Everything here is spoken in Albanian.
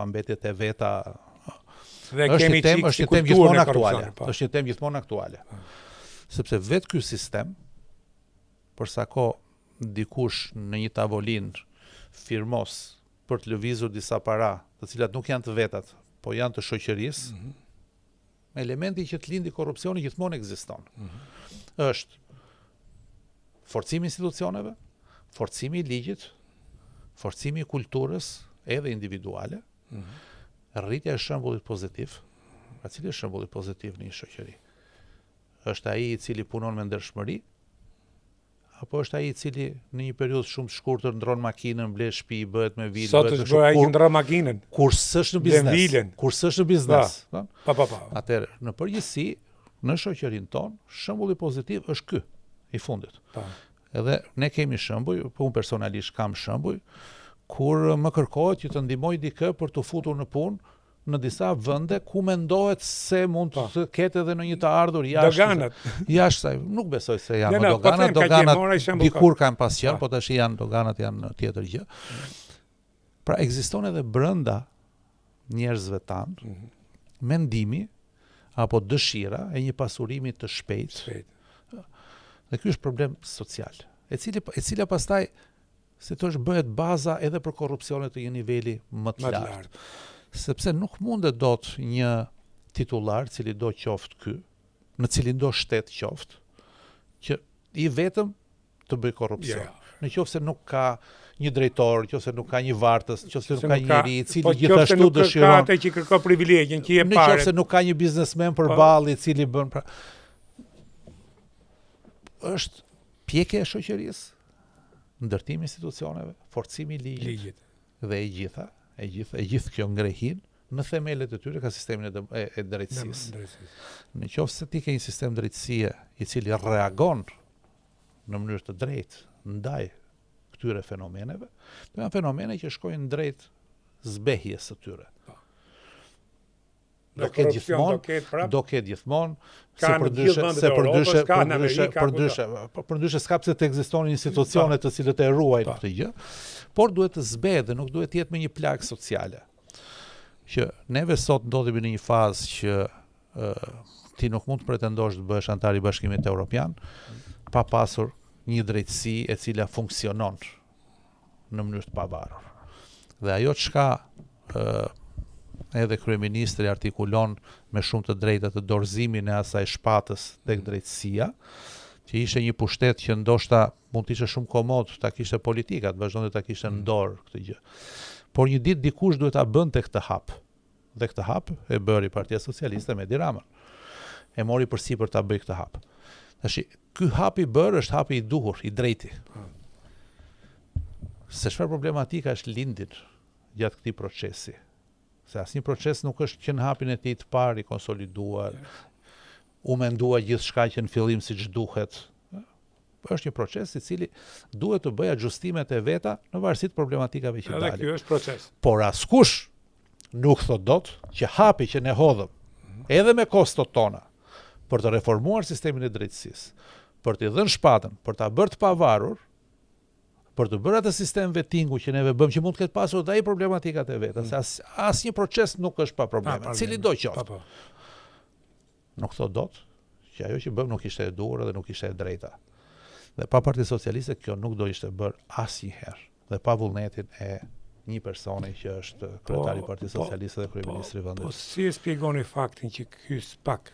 pambetjet e veta. Dhe kemi është një temë gjithmonë aktuale. Është një temë gjithmonë aktuale. Sepse vetë ky sistem, për sa kohë dikush në një tavolinë firmos për të lëvizur disa para, të cilat nuk janë të vetat, po janë të shoqërisë, elementi që të lindi korrupsioni gjithmonë ekziston. Është forcimi i institucioneve, forcimi i ligjit, forcimi i kulturës edhe individuale, rritja e shembullit pozitiv. A cili është shembulli pozitiv në një shoqëri? Është ai i cili punon me ndershmëri, apo është ai i cili në një periudhë shumë të shkurtër ndron makinën, ble shtëpi, bëhet me vilë, sot është bërë ai që ndron makinën. Kur s'është në biznes. Kur s'është në biznes. Pa. Atëherë, në përgjithësi, në shoqërinë tonë, shembulli pozitiv është ky, i fundit. Edhe ne kemi shembuj, po unë personalisht kam shembuj, kur më kërkohet që të ndihmoj dikë për të futur në punë në disa vende ku mendohet se mund të ketë edhe në një të ardhur jashtë. Jashtë, nuk besoj se janë doganat dikur kanë pasqyrë, po tash doganat janë tjetër gjë. Pra ekziston edhe brenda njerëzve tanë mendimi apo dëshira e një pasurimi të shpejtë. Dhe ky është problem social, e cila pastaj se të është bëhet baza edhe për korrupsione të një niveli më të lartë. Sepse nuk mundet dot një titullar, cili do qoftë ky, në cilin do shtet qoftë, që i vetëm të bëj korrupsion. Në qoftë se nuk ka një drejtor, në qoftë se nuk ka një vartës, në qoftë se nuk ka njëri i cili gjithashtu dëshiron. Atë që kërko privilegjen, që jep parë. Në qoftë se nuk ka një biznesmen përballë i cili bën pra. Është pjekja e shoqërisë, ndërtimi i institucioneve, forcimi i ligjit dhe e gjithë kjo ngrehin në themelet e tyre ka sistemin e drejtësisë. Në qoftë se ti ke një sistem drejtësie i cili reagon në mënyrë të drejtë ndaj këtyre fenomeneve, to janë fenomene që shkojnë drejt zbehjes së tyre. Do ketë gjithmonë, përndryshe s'ka pse të ekzistojnë institucione të cilët e ruajnë këtë gjë, por duhet të zbehet dhe nuk duhet të jetë me një plagë sociale. Që neve sot ndodhemi në një fazë që ti nuk mund të pretendosh të bëhesh antar i Bashkimit Evropian pa pasur një drejtësi e cila funksionon në mënyrë të pavarur. Dhe ajo çka edhe kryeministri artikulon me shumë të drejtë të dorëzimin e asaj shpatës tek drejtësia, që ishte një pushtet që ndoshta mund të ishte shumë komod ta kishte politika, të vazhdonte ta kishte në dorë këtë gjë. Por një ditë dikush duhet ta bënte këtë hap. Dhe këtë hap e bëri Partia Socialiste me Edi Ramën. E mori përsipër ta bëj këtë hap. Tash ky hap i bërë është hapi i duhur, i drejti. Se çfarë problematika është lindin gjatë këtij procesi? Se asnjë proces nuk është që në hapin e tij të parë i konsoliduar, u mendua gjithçka që në fillim siç duhet. Është një proces i cili duhet të bëjë ajustimet e veta në varësi të problematikave që dalin. Edhe ky është proces. Por askush nuk thot dot që hapi që ne hodhëm, edhe me kostot tona, për të reformuar sistemin e drejtësisë, për t'i dhënë shpatën, për ta bërë të pavarur, për të bërë atë sistem vettingu që neve bëm që mund të ketë pasur dhe ai problematikat e veta, se asnjë proces nuk është pa probleme, cili do qoftë. Nuk thot dot që ajo që bëm nuk ishte e duhur dhe nuk ishte e drejta. Dhe pa Parti Socialiste kjo nuk do ishte bërë asnjëherë. Dhe pa vullnetin e një personi që është kryetari i Partisë Socialiste dhe kryeministri i vendit. Po si e shpjegoni faktin që ky SPAK